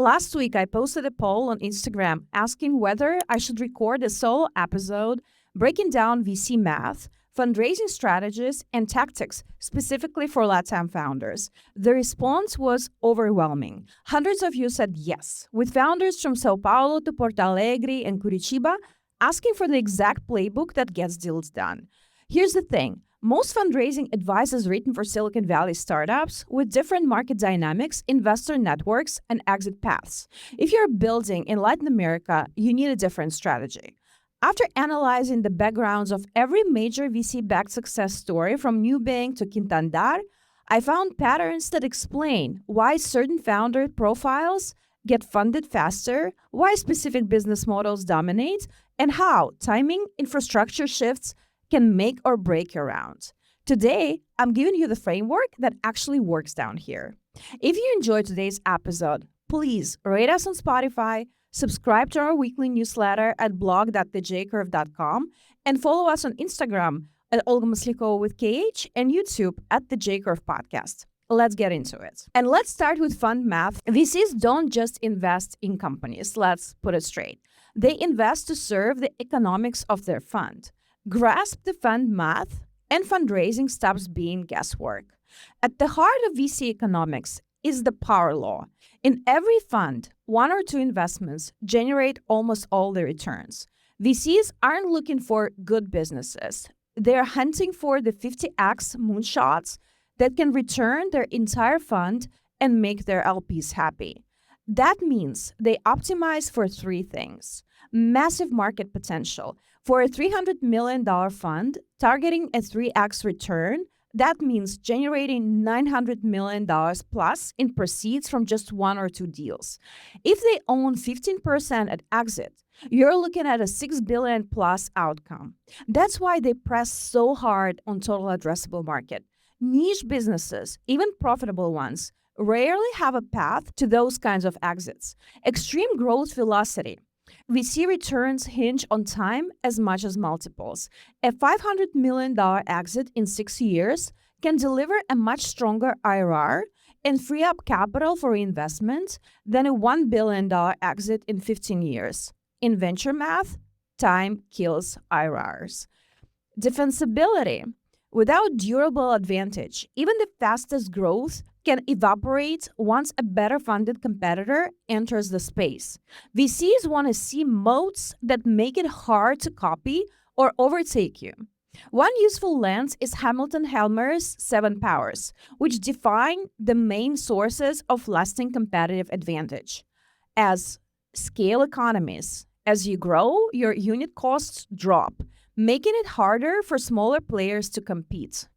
Last week, I posted a poll on Instagram asking whether I should record a solo episode breaking down VC math, fundraising strategies, and tactics specifically for LATAM founders. The response was overwhelming. Hundreds of you said yes, with founders from Sao Paulo to Porto Alegre and Curitiba asking for the exact playbook that gets deals done. Here's the thing. Most fundraising advice is written for Silicon Valley startups with different market dynamics, investor networks, and exit paths. If you're building in Latin America, you need a different strategy. After analyzing the backgrounds of every major VC-backed success story from Nubank to QuintoAndar, I found patterns that explain why certain founder profiles get funded faster, why specific business models dominate, and how timing, infrastructure shifts can make or break your round. Today, I'm giving you the framework that actually works down here. If you enjoyed today's episode, please rate us on Spotify, subscribe to our weekly newsletter at blog.thejcurve.com, and follow us on Instagram at Olga Maslikova with KH and YouTube at the J-Curve Podcast. Let's get into it. And let's start with fund math. VCs don't just invest in companies, let's put it straight. They invest to serve the economics of their fund. Grasp the fund math, and fundraising stops being guesswork. At the heart of VC economics is the power law. In every fund, one or two investments generate almost all the returns. VCs aren't looking for good businesses. They're hunting for the 50x moonshots that can return their entire fund and make their LPs happy. That means they optimize for three things. Massive market potential. For a $300 million fund targeting a 3x return, that means generating $900 million plus in proceeds from just one or two deals. If they own 15% at exit, you're looking at a $6 billion plus outcome. That's why they press so hard on total addressable market. Niche businesses, even profitable ones, rarely have a path to those kinds of exits. Extreme growth velocity. VC returns hinge on time as much as multiples. A $500 million exit in 6 years can deliver a much stronger IRR and free up capital for reinvestment than a $1 billion exit in 15 years. In venture math, time kills IRRs. Defensibility. Without durable advantage, even the fastest growth can evaporate once a better funded competitor enters the space. VCs want to see moats that make it hard to copy or overtake you. One useful lens is Hamilton Helmer's 7 powers, which define the main sources of lasting competitive advantage. As scale economies, as you grow, your unit costs drop, making it harder for smaller players to compete.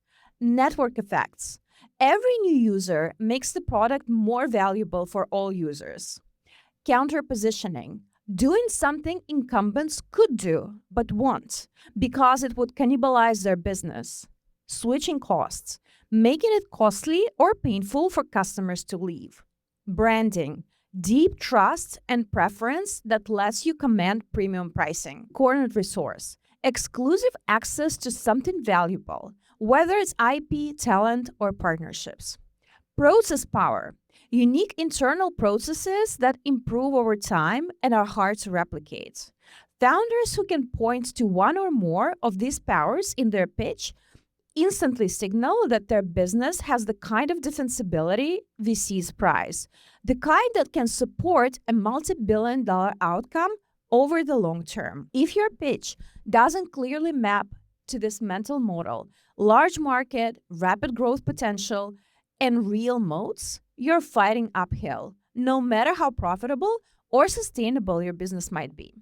Network effects. Every new user makes the product more valuable for all users. Counter-positioning. Doing something incumbents could do, but won't, because it would cannibalize their business. Switching costs. Making it costly or painful for customers to leave. Branding. Deep trust and preference that lets you command premium pricing. Cornered resource. Exclusive access to something valuable, whether it's IP, talent, or partnerships. Process power. Unique internal processes that improve over time and are hard to replicate. Founders who can point to one or more of these powers in their pitch instantly signal that their business has the kind of defensibility VCs prize, the kind that can support a multi-billion-dollar outcome over the long term. If your pitch doesn't clearly map to this mental model, large market, rapid growth potential, and real moats, you're fighting uphill, no matter how profitable or sustainable your business might be.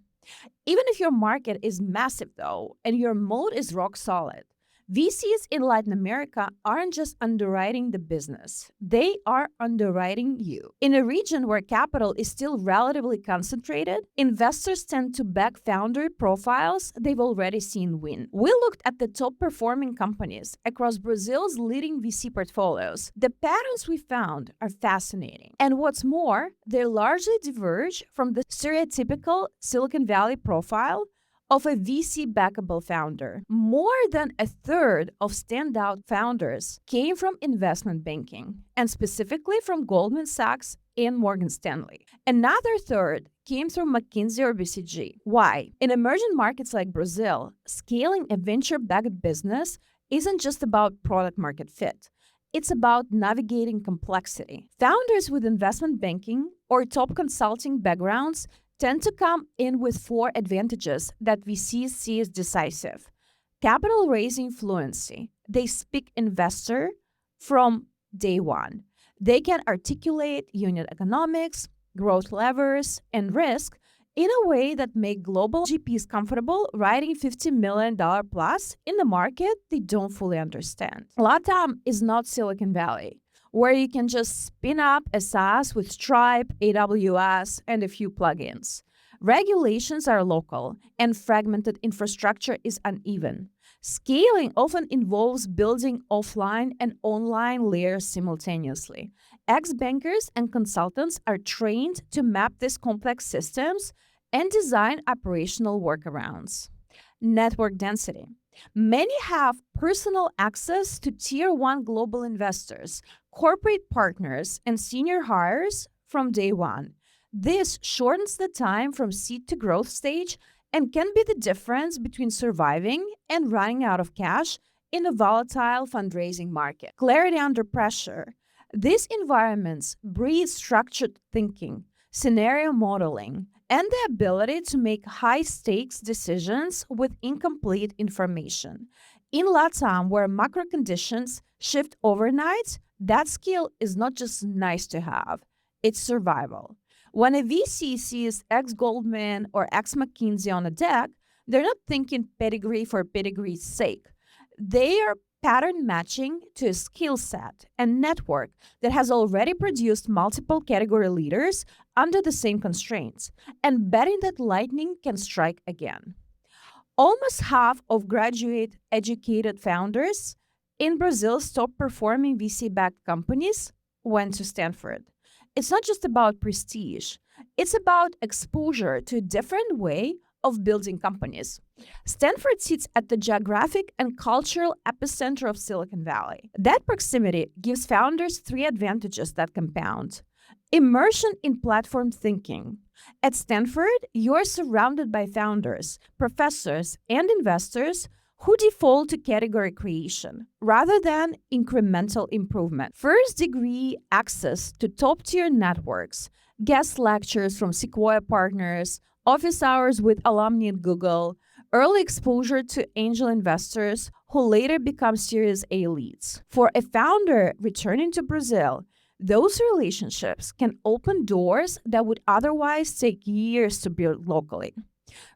Even if your market is massive, though, and your moat is rock solid, VCs in Latin America aren't just underwriting the business, they are underwriting you. In a region where capital is still relatively concentrated, investors tend to back founder profiles they've already seen win. We looked at the top performing companies across Brazil's leading VC portfolios. The patterns we found are fascinating. And what's more, they largely diverge from the stereotypical Silicon Valley profile of a VC backable founder. More than a third of standout founders came from investment banking, and specifically from Goldman Sachs and Morgan Stanley. Another third came through McKinsey or BCG. Why? In emerging markets like Brazil, scaling a venture-backed business isn't just about product market fit. It's about navigating complexity. Founders with investment banking or top consulting backgrounds tend to come in with 4 advantages that VCs see as decisive. Capital raising fluency. They speak investor from day one. They can articulate unit economics, growth levers, and risk in a way that make global GPs comfortable writing $50 million plus in the market they don't fully understand. LATAM is not Silicon Valley, where you can just spin up a SaaS with Stripe, AWS, and a few plugins. Regulations are local, and fragmented infrastructure is uneven. Scaling often involves building offline and online layers simultaneously. Ex-bankers and consultants are trained to map these complex systems and design operational workarounds. Network density. Many have personal access to Tier 1 global investors, corporate partners, and senior hires from day one. This shortens the time from seed to growth stage and can be the difference between surviving and running out of cash in a volatile fundraising market. Clarity under pressure. These environments breed structured thinking, scenario modeling, and the ability to make high-stakes decisions with incomplete information. In LATAM, where macro conditions shift overnight, that skill is not just nice to have, it's survival. When a VC sees ex-Goldman or ex-McKinsey on a deck, they're not thinking pedigree for pedigree's sake. They are pattern matching to a skill set and network that has already produced multiple category leaders under the same constraints, and betting that lightning can strike again. Almost half of graduate-educated founders in Brazil's top-performing VC-backed companies went to Stanford. It's not just about prestige. It's about exposure to a different way of building companies. Stanford sits at the geographic and cultural epicenter of Silicon Valley. That proximity gives founders 3 advantages that compound. Immersion in platform thinking. At Stanford, you're surrounded by founders, professors, and investors who default to category creation rather than incremental improvement. First degree access to top-tier networks, guest lectures from Sequoia partners, office hours with alumni at Google, early exposure to angel investors who later become Series A leads. For a founder returning to Brazil, those relationships can open doors that would otherwise take years to build locally.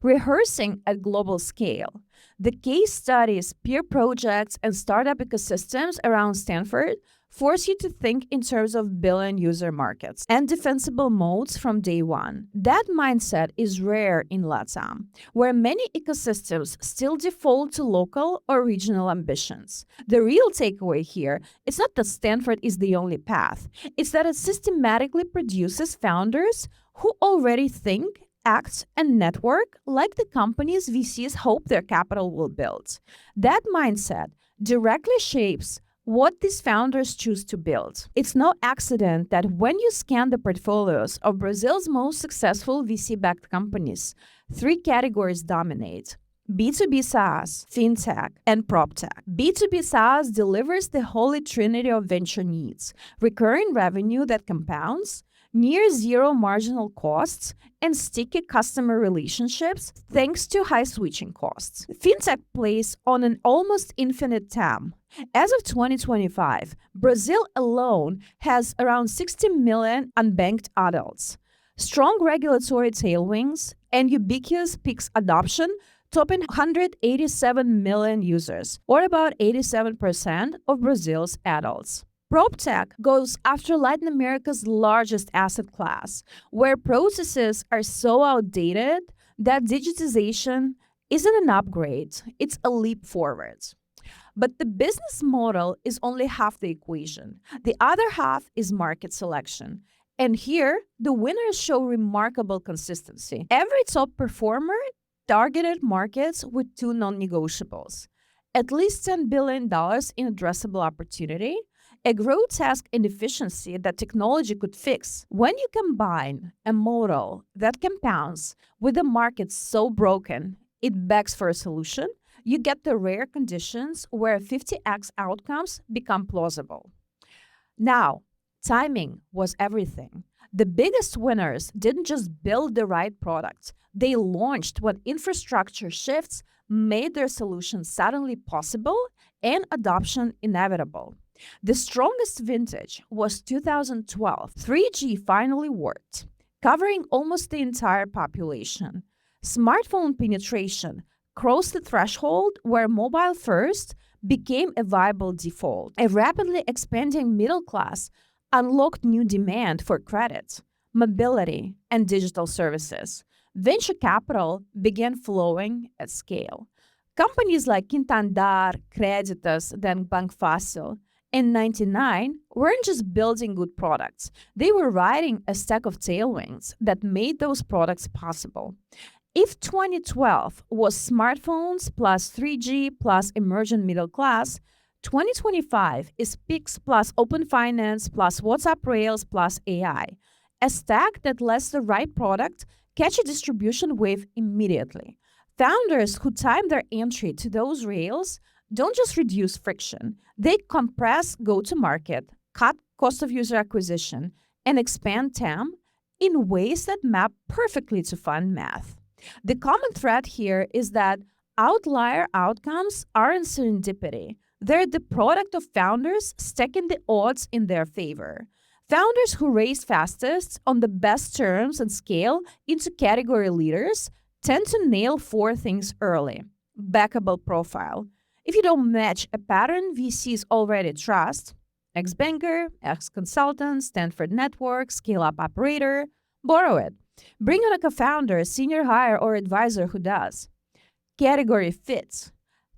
Rehearsing at global scale. The case studies, peer projects, and startup ecosystems around Stanford force you to think in terms of billion-user markets and defensible moats from day one. That mindset is rare in LATAM, where many ecosystems still default to local or regional ambitions. The real takeaway here is not that Stanford is the only path. It's that it systematically produces founders who already think, act, and network like the companies VCs hope their capital will build. That mindset directly shapes what these founders choose to build. It's no accident that when you scan the portfolios of Brazil's most successful VC-backed companies, 3 categories dominate: B2B SaaS, Fintech, and PropTech. B2B SaaS delivers the holy trinity of venture needs: recurring revenue that compounds, near zero marginal costs, and sticky customer relationships thanks to high switching costs. Fintech plays on an almost infinite TAM. As of 2025, Brazil alone has around 60 million unbanked adults. Strong regulatory tailwinds and ubiquitous Pix adoption topping 187 million users, or about 87% of Brazil's adults. PropTech goes after Latin America's largest asset class, where processes are so outdated that digitization isn't an upgrade, it's a leap forward. But the business model is only half the equation. The other half is market selection. And here, the winners show remarkable consistency. Every top performer targeted markets with 2 non-negotiables: at least $10 billion in addressable opportunity a grotesque inefficiency that technology could fix. When you combine a model that compounds with a market so broken it begs for a solution, you get the rare conditions where 50x outcomes become plausible. Now, timing was everything. The biggest winners didn't just build the right product, they launched when infrastructure shifts made their solution suddenly possible and adoption inevitable. The strongest vintage was 2012. 3G finally worked, covering almost the entire population. Smartphone penetration crossed the threshold where mobile first became a viable default. A rapidly expanding middle class unlocked new demand for credit, mobility, and digital services. Venture capital began flowing at scale. Companies like QuintoAndar, Creditas, then Bank Fácil, and 99 weren't just building good products. They were riding a stack of tailwinds that made those products possible. If 2012 was smartphones plus 3G plus emerging middle class, 2025 is Pix plus open finance plus WhatsApp Rails plus AI, a stack that lets the right product catch a distribution wave immediately. Founders who time their entry to those rails don't just reduce friction, they compress go-to-market, cut cost of user acquisition, and expand TAM in ways that map perfectly to fund math. The common thread here is that outlier outcomes aren't serendipity. They're the product of founders stacking the odds in their favor. Founders who raise fastest on the best terms and scale into category leaders tend to nail four things early. Backable profile. If you don't match a pattern VCs already trust, ex-banker, ex-consultant, Stanford network, scale-up operator, borrow it. Bring on a co-founder, senior hire, or advisor who does. Category fits.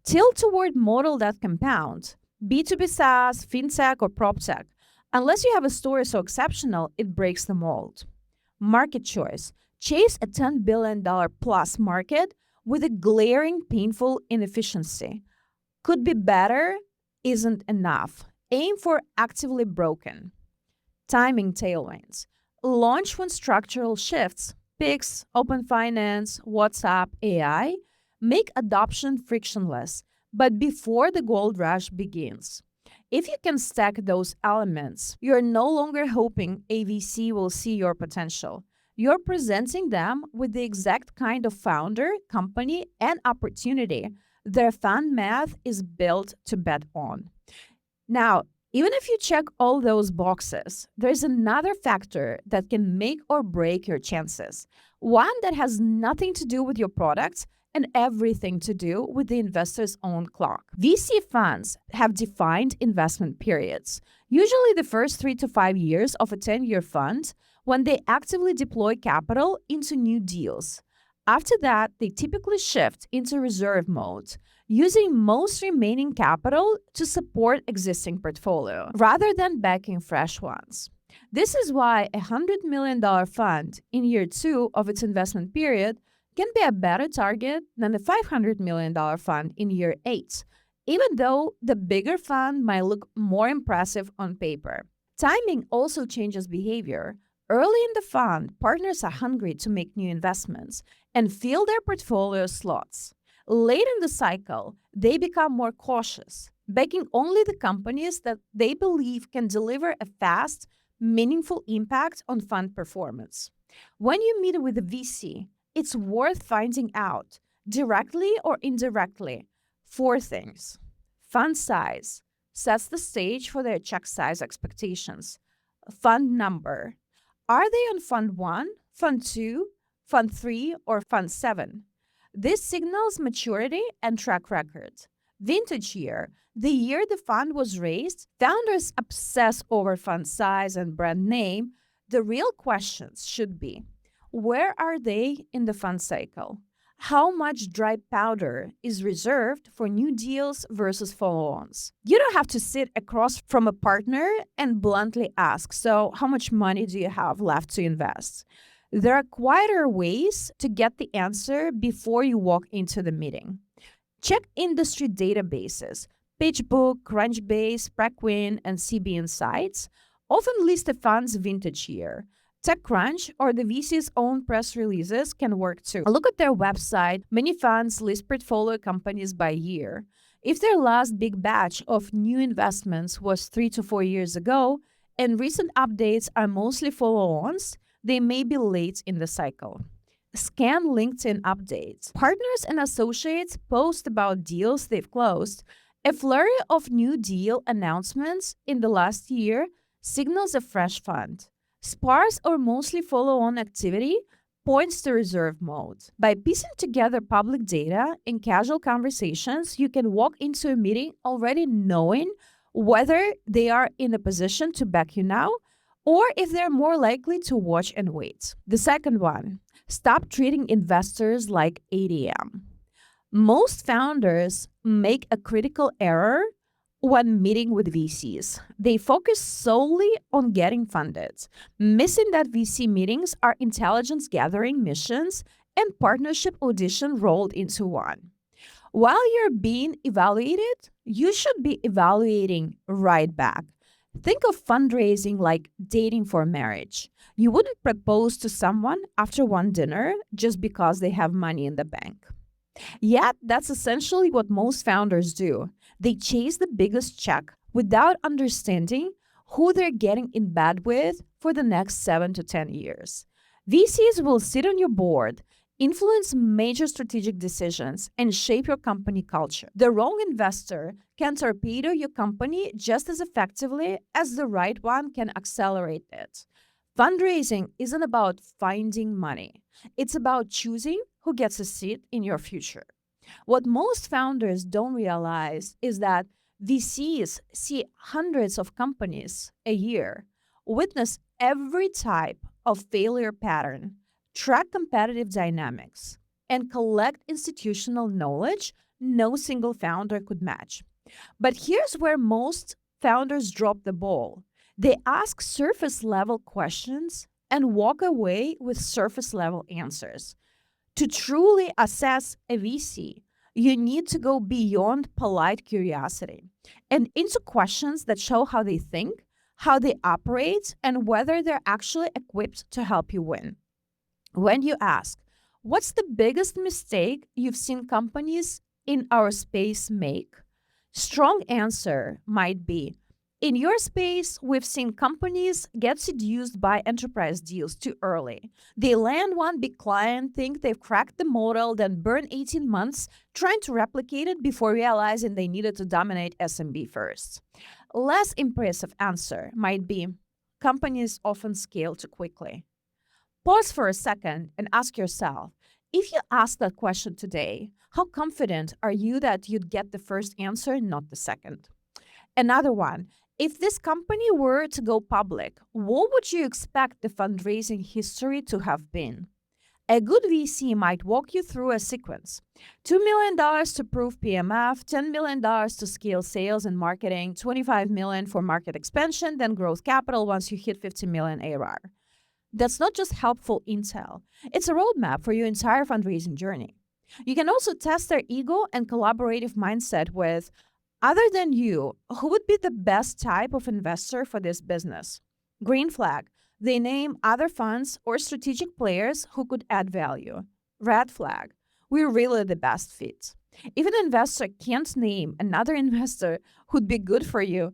Tilt toward model that compound. B2B SaaS, Fintech, or PropTech. Unless you have a story so exceptional, it breaks the mold. Market choice. Chase a $10 billion plus market with a glaring, painful inefficiency. Could be better, isn't enough. Aim for actively broken. Timing tailwinds. Launch when structural shifts, Pix, open finance, WhatsApp, AI, make adoption frictionless, but before the gold rush begins. If you can stack those elements, you're no longer hoping a VC will see your potential. You're presenting them with the exact kind of founder, company, and opportunity their fund math is built to bet on. Now, even if you check all those boxes, there's another factor that can make or break your chances. One that has nothing to do with your product and everything to do with the investor's own clock. VC funds have defined investment periods, usually the first 3 to 5 years of a 10-year fund, when they actively deploy capital into new deals. After that, they typically shift into reserve mode, using most remaining capital to support existing portfolio, rather than backing fresh ones. This is why a $100 million fund in year 2 of its investment period can be a better target than a $500 million fund in year 8, even though the bigger fund might look more impressive on paper. Timing also changes behavior. Early in the fund, partners are hungry to make new investments and fill their portfolio slots. Late in the cycle, they become more cautious, backing only the companies that they believe can deliver a fast, meaningful impact on fund performance. When you meet with a VC, it's worth finding out, directly or indirectly, 4 things. Fund size sets the stage for their check size expectations. Fund number. Are they on Fund 1, Fund 2, Fund 3, or Fund 7? This signals maturity and track record. Vintage year, the year the fund was raised, founders obsess over fund size and brand name. The real questions should be, where are they in the fund cycle? How much dry powder is reserved for new deals versus follow-ons? You don't have to sit across from a partner and bluntly ask, so how much money do you have left to invest? There are quieter ways to get the answer before you walk into the meeting. Check industry databases, PageBook, Crunchbase, Preqin, and CB Insights often list a fund's vintage year. TechCrunch or the VC's own press releases can work too. Look at their website. Many funds list portfolio companies by year. If their last big batch of new investments was 3 to 4 years ago, and recent updates are mostly follow-ons, they may be late in the cycle. Scan LinkedIn updates. Partners and associates post about deals they've closed. A flurry of new deal announcements in the last year signals a fresh fund. Sparse or mostly follow-on activity points to reserve mode. By piecing together public data in casual conversations, you can walk into a meeting already knowing whether they are in a position to back you now or if they're more likely to watch and wait. The second one, stop treating investors like ATM. Most founders make a critical error when meeting with VCs. They focus solely on getting funded, missing that VC meetings are intelligence gathering missions and partnership audition rolled into one. While you're being evaluated, you should be evaluating right back. Think of fundraising like dating for marriage. You wouldn't propose to someone after one dinner just because they have money in the bank. Yet, that's essentially what most founders do. They chase the biggest check without understanding who they're getting in bed with for the next 7 to 10 years. VCs will sit on your board, influence major strategic decisions, and shape your company culture. The wrong investor can torpedo your company just as effectively as the right one can accelerate it. Fundraising isn't about finding money. It's about choosing who gets a seat in your future. What most founders don't realize is that VCs see hundreds of companies a year, witness every type of failure pattern, track competitive dynamics, and collect institutional knowledge no single founder could match. But here's where most founders drop the ball. They ask surface-level questions and walk away with surface-level answers. To truly assess a VC, you need to go beyond polite curiosity and into questions that show how they think, how they operate, and whether they're actually equipped to help you win. When you ask, what's the biggest mistake you've seen companies in our space make? Strong answer might be, in your space, we've seen companies get seduced by enterprise deals too early. They land one big client, think they've cracked the model, then burn 18 months trying to replicate it before realizing they needed to dominate SMB first. Less impressive answer might be, companies often scale too quickly. Pause for a second and ask yourself, if you ask that question today, how confident are you that you'd get the first answer, not the second? Another one, if this company were to go public, what would you expect the fundraising history to have been? A good VC might walk you through a sequence. $2 million to prove PMF, $10 million to scale sales and marketing, $25 million for market expansion, then growth capital once you hit 50 million ARR. That's not just helpful intel. It's a roadmap for your entire fundraising journey. You can also test their ego and collaborative mindset with, other than you, who would be the best type of investor for this business? Green flag, they name other funds or strategic players who could add value. Red flag, we're really the best fit. If an investor can't name another investor who'd be good for you,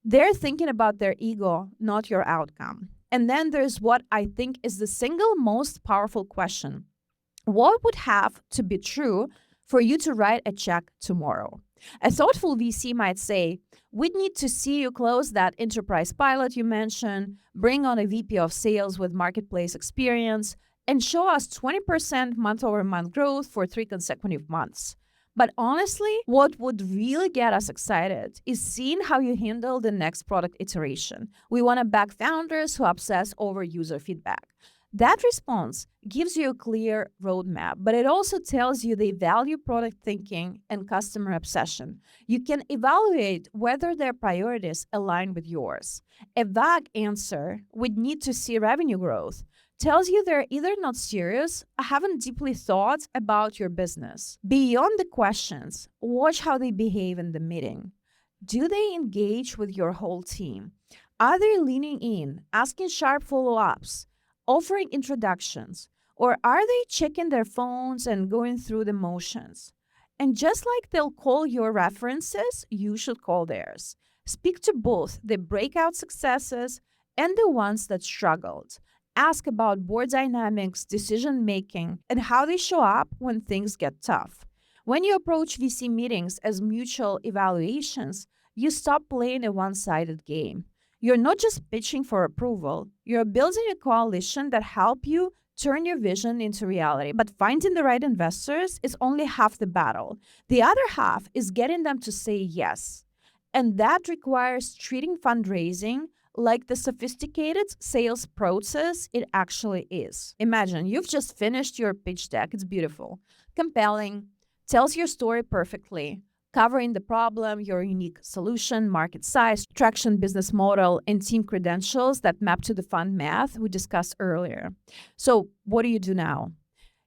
they're thinking about their ego, not your outcome. And then there's what I think is the single most powerful question. What would have to be true for you to write a check tomorrow? A thoughtful VC might say, we'd need to see you close that enterprise pilot you mentioned, bring on a VP of sales with marketplace experience, and show us 20% month-over-month growth for 3 consecutive months. But honestly, what would really get us excited is seeing how you handle the next product iteration. We want to back founders who obsess over user feedback. That response gives you a clear roadmap, but it also tells you they value product thinking and customer obsession. You can evaluate whether their priorities align with yours. A vague answer would need to see revenue growth. Tells you they're either not serious or haven't deeply thought about your business. Beyond the questions, watch how they behave in the meeting. Do they engage with your whole team? Are they leaning in, asking sharp follow-ups, offering introductions, or are they checking their phones and going through the motions? And just like they'll call your references, you should call theirs. Speak to both the breakout successes and the ones that struggled. Ask about board dynamics, decision making, and how they show up when things get tough. When you approach VC meetings as mutual evaluations, you stop playing a one sided game. You're not just pitching for approval, you're building a coalition that help you turn your vision into reality. But finding the right investors is only half the battle. The other half is getting them to say yes. And that requires treating fundraising like the sophisticated sales process it actually is. Imagine you've just finished your pitch deck. It's beautiful, compelling, tells your story perfectly, covering the problem, your unique solution, market size, traction, business model, and team credentials that map to the fund math we discussed earlier. So what do you do now?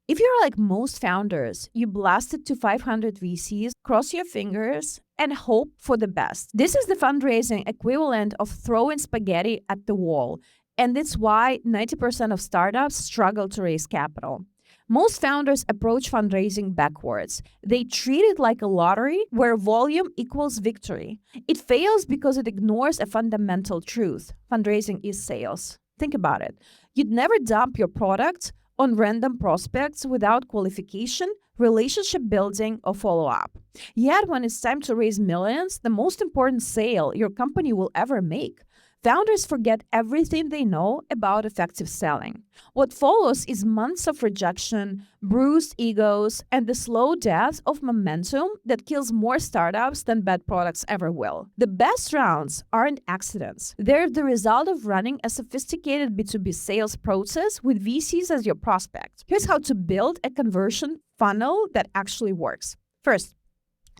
If you're like most founders, you blast it to 500 VCs, cross your fingers, and hope for the best. This is the fundraising equivalent of throwing spaghetti at the wall, and it's why 90% of startups struggle to raise capital. Most founders approach fundraising backwards. They treat it like a lottery where volume equals victory. It fails because it ignores a fundamental truth. Fundraising is sales. Think about it. You'd never dump your product on random prospects without qualification, relationship building, or follow-up. Yet, when it's time to raise millions, the most important sale your company will ever make, founders forget everything they know about effective selling. What follows is months of rejection, bruised egos, and the slow death of momentum that kills more startups than bad products ever will. The best rounds aren't accidents. They're the result of running a sophisticated B2B sales process with VCs as your prospect. Here's how to build a conversion funnel that actually works. First,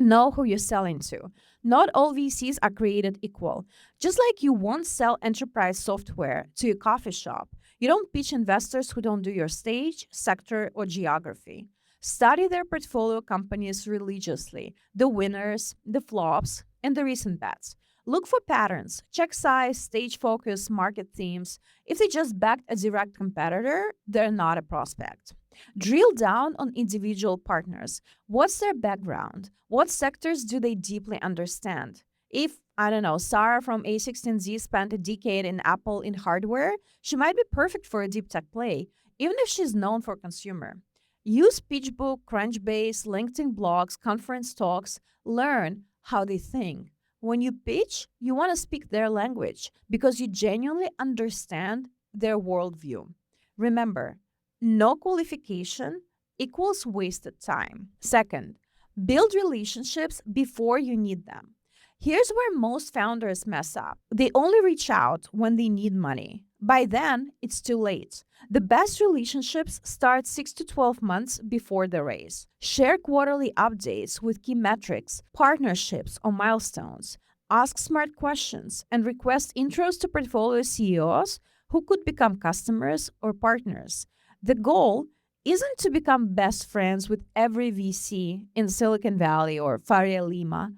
know who you're selling to. Not all VCs are created equal. Just like you won't sell enterprise software to a coffee shop, you don't pitch investors who don't do your stage, sector, or geography. Study their portfolio companies religiously, the winners, the flops, and the recent bets. Look for patterns. Check size, stage focus, market themes. If they just backed a direct competitor, they're not a prospect. Drill down on individual partners. What's their background? What sectors do they deeply understand? If, I don't know, Sarah from A16Z spent a decade in Apple in hardware, she might be perfect for a deep tech play, even if she's known for consumer. Use PitchBook, Crunchbase, LinkedIn blogs, conference talks. Learn how they think. When you pitch, you want to speak their language because you genuinely understand their worldview. Remember, no qualification equals wasted time. Second, build relationships before you need them. Here's where most founders mess up. They only reach out when they need money. By then, it's too late. The best relationships start 6 to 12 months before the raise. Share quarterly updates with key metrics, partnerships, or milestones. Ask smart questions and request intros to portfolio CEOs who could become customers or partners. The goal isn't to become best friends with every VC in Silicon Valley or Faria Lima.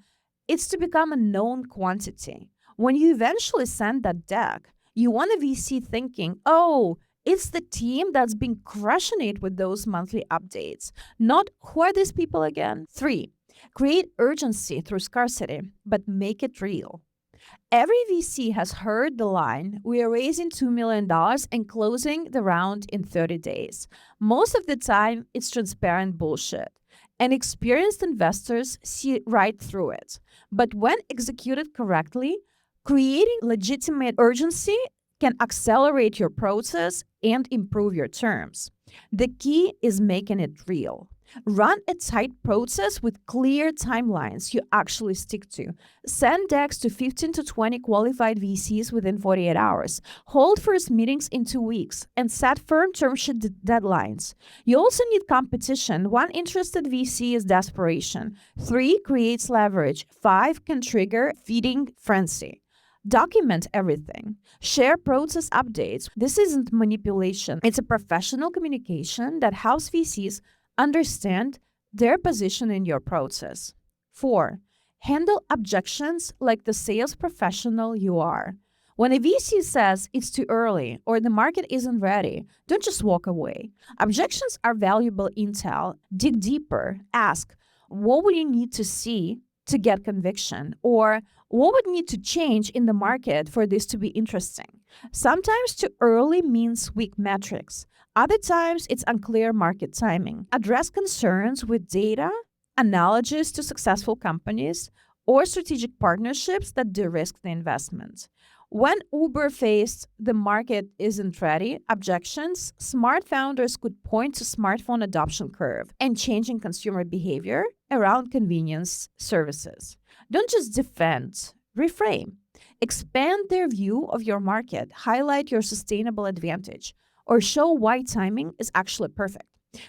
It's to become a known quantity. When you eventually send that deck, you want a VC thinking, oh, it's the team that's been crushing it with those monthly updates. Not, who are these people again? 3, create urgency through scarcity, but make it real. Every VC has heard the line, we are raising $2 million and closing the round in 30 days. Most of the time, it's transparent bullshit. And experienced investors see right through it. But when executed correctly, creating legitimate urgency can accelerate your process and improve your terms. The key is making it real. Run a tight process with clear timelines you actually stick to. Send decks to 15 to 20 qualified VCs within 48 hours. Hold first meetings in 2 weeks and set firm term sheet deadlines. You also need competition. 1 interested VC is desperation. 3 creates leverage. 5 can trigger feeding frenzy. Document everything. Share process updates. This isn't manipulation. It's a professional communication that helps VCs understand their position in your process. 4, Handle objections like the sales professional you are. When a VC says it's too early or the market isn't ready, don't just walk away. Objections are valuable intel. Dig deeper. Ask, what would you need to see to get conviction? Or what would need to change in the market for this to be interesting? Sometimes too early means weak metrics. Other times it's unclear market timing. Address concerns with data, analogies to successful companies, or strategic partnerships that de-risk the investment. When Uber faced the market isn't ready objections, smart founders could point to smartphone adoption curve and changing consumer behavior around convenience services. Don't just defend, reframe. Expand their view of your market, highlight your sustainable advantage, or show why timing is actually perfect.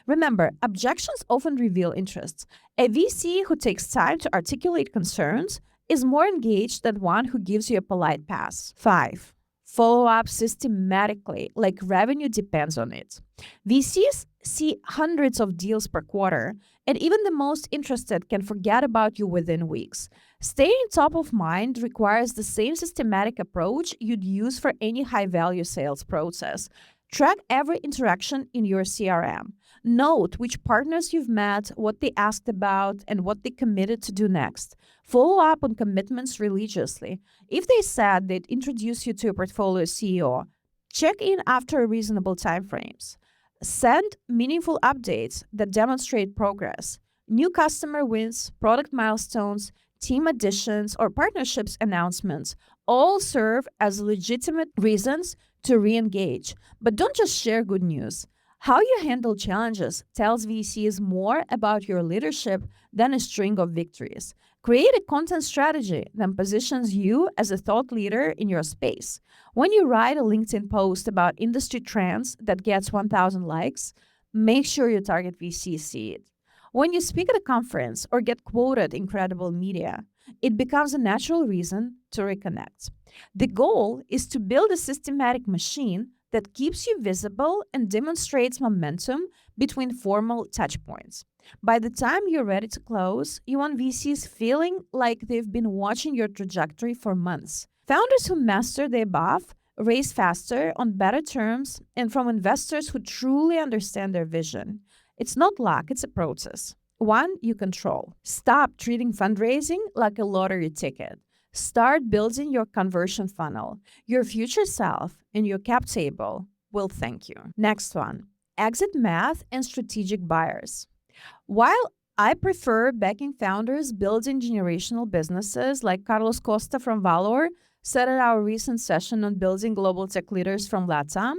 Remember, objections often reveal interests. A VC who takes time to articulate concerns is more engaged than one who gives you a polite pass. 5. Follow up systematically, like revenue depends on it. VCs see hundreds of deals per quarter, and even the most interested can forget about you within weeks. Staying top of mind requires the same systematic approach you'd use for any high-value sales process. Track every interaction in your CRM. Note which partners you've met, what they asked about, and what they committed to do next. Follow up on commitments religiously. If they said they'd introduce you to a portfolio CEO, check in after reasonable timeframes. Send meaningful updates that demonstrate progress. New customer wins, product milestones, team additions, or partnerships announcements all serve as legitimate reasons to re-engage. But don't just share good news. How you handle challenges tells VCs more about your leadership than a string of victories. Create a content strategy that positions you as a thought leader in your space. When you write a LinkedIn post about industry trends that gets 1,000 likes, make sure your target VCs see it. When you speak at a conference or get quoted in credible media, it becomes a natural reason to reconnect. The goal is to build a systematic machine that keeps you visible and demonstrates momentum between formal touchpoints. By the time you're ready to close, you want VCs feeling like they've been watching your trajectory for months. Founders who master the above raise faster on better terms and from investors who truly understand their vision. It's not luck, it's a process. One you control. Stop treating fundraising like a lottery ticket. Start building your conversion funnel. Your future self and your cap table will thank you. Next one, exit math and strategic buyers. While I prefer backing founders building generational businesses like Carlos Costa from Valor said at our recent session on building global tech leaders from LATAM,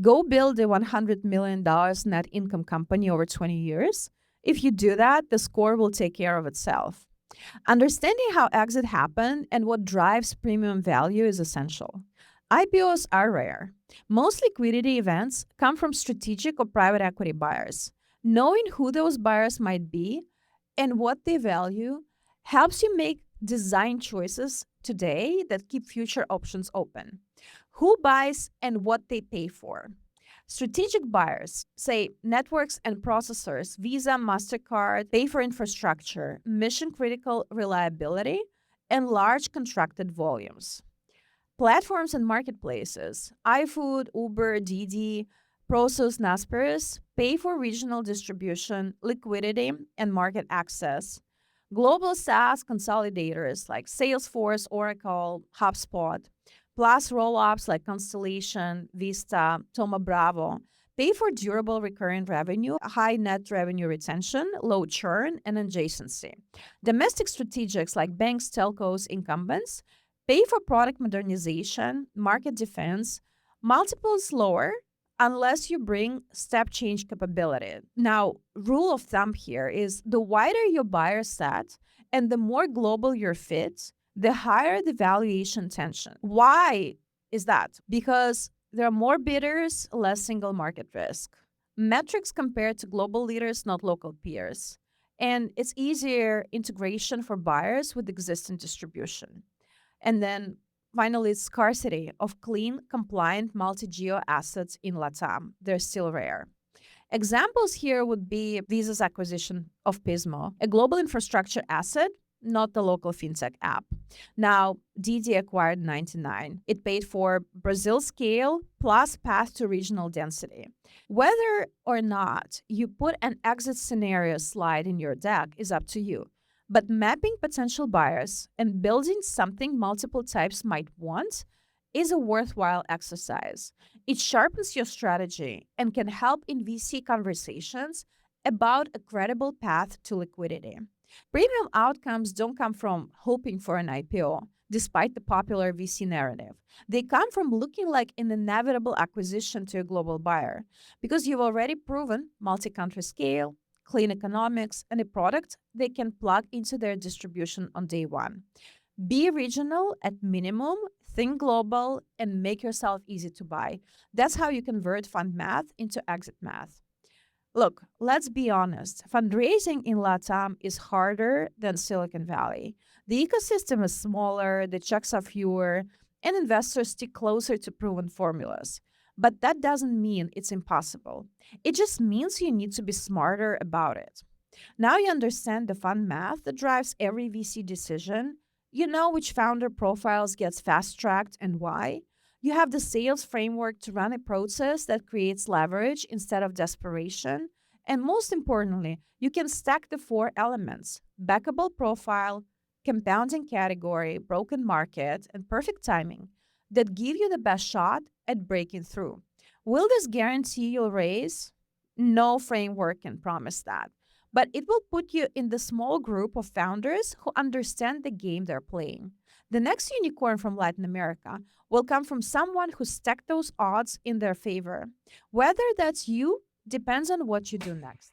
go build a $100 million net income company over 20 years. If you do that, the score will take care of itself. Understanding how exit happen and what drives premium value is essential. IPOs are rare. Most liquidity events come from strategic or private equity buyers. Knowing who those buyers might be and what they value helps you make design choices today that keep future options open. Who buys and what they pay for. Strategic buyers, say networks and processors, Visa, MasterCard, pay for infrastructure, mission-critical reliability, and large contracted volumes. Platforms and marketplaces, iFood, Uber, Didi, Prosus, Naspers, pay for regional distribution, liquidity, and market access. Global SaaS consolidators like Salesforce, Oracle, HubSpot, plus roll-ups like Constellation, Vista, Thoma Bravo, pay for durable recurring revenue, high net revenue retention, low churn, and adjacency. Domestic strategics like banks, telcos, incumbents pay for product modernization, market defense, multiples lower unless you bring step change capability. Now, rule of thumb here is the wider your buyer set and the more global your fit, the higher the valuation tension. Why is that? Because there are more bidders, less single market risk. Metrics compared to global leaders, not local peers. And it's easier integration for buyers with existing distribution. And then finally, scarcity of clean, compliant multi-geo assets in LATAM. They're still rare. Examples here would be Visa's acquisition of Pismo, a global infrastructure asset not the local fintech app. Now, Didi acquired 99. It paid for Brazil scale plus path to regional density. Whether or not you put an exit scenario slide in your deck is up to you. But mapping potential buyers and building something multiple types might want is a worthwhile exercise. It sharpens your strategy and can help in VC conversations about a credible path to liquidity. Premium outcomes don't come from hoping for an IPO, despite the popular VC narrative. They come from looking like an inevitable acquisition to a global buyer because you've already proven multi country scale, clean economics, and a product they can plug into their distribution on day one. Be regional at minimum, think global, and make yourself easy to buy. That's how you convert fund math into exit math. Look, let's be honest. Fundraising in LATAM is harder than Silicon Valley. The ecosystem is smaller, the checks are fewer, and investors stick closer to proven formulas. But that doesn't mean it's impossible. It just means you need to be smarter about it. Now you understand the fund math that drives every VC decision. You know which founder profiles gets fast tracked and why. You have the sales framework to run a process that creates leverage instead of desperation. And most importantly, you can stack the four elements: backable profile, compounding category, broken market, and perfect timing that give you the best shot at breaking through. Will this guarantee you'll raise? No framework can promise that. But it will put you in the small group of founders who understand the game they're playing. The next unicorn from Latin America will come from someone who stacked those odds in their favor. Whether that's you depends on what you do next.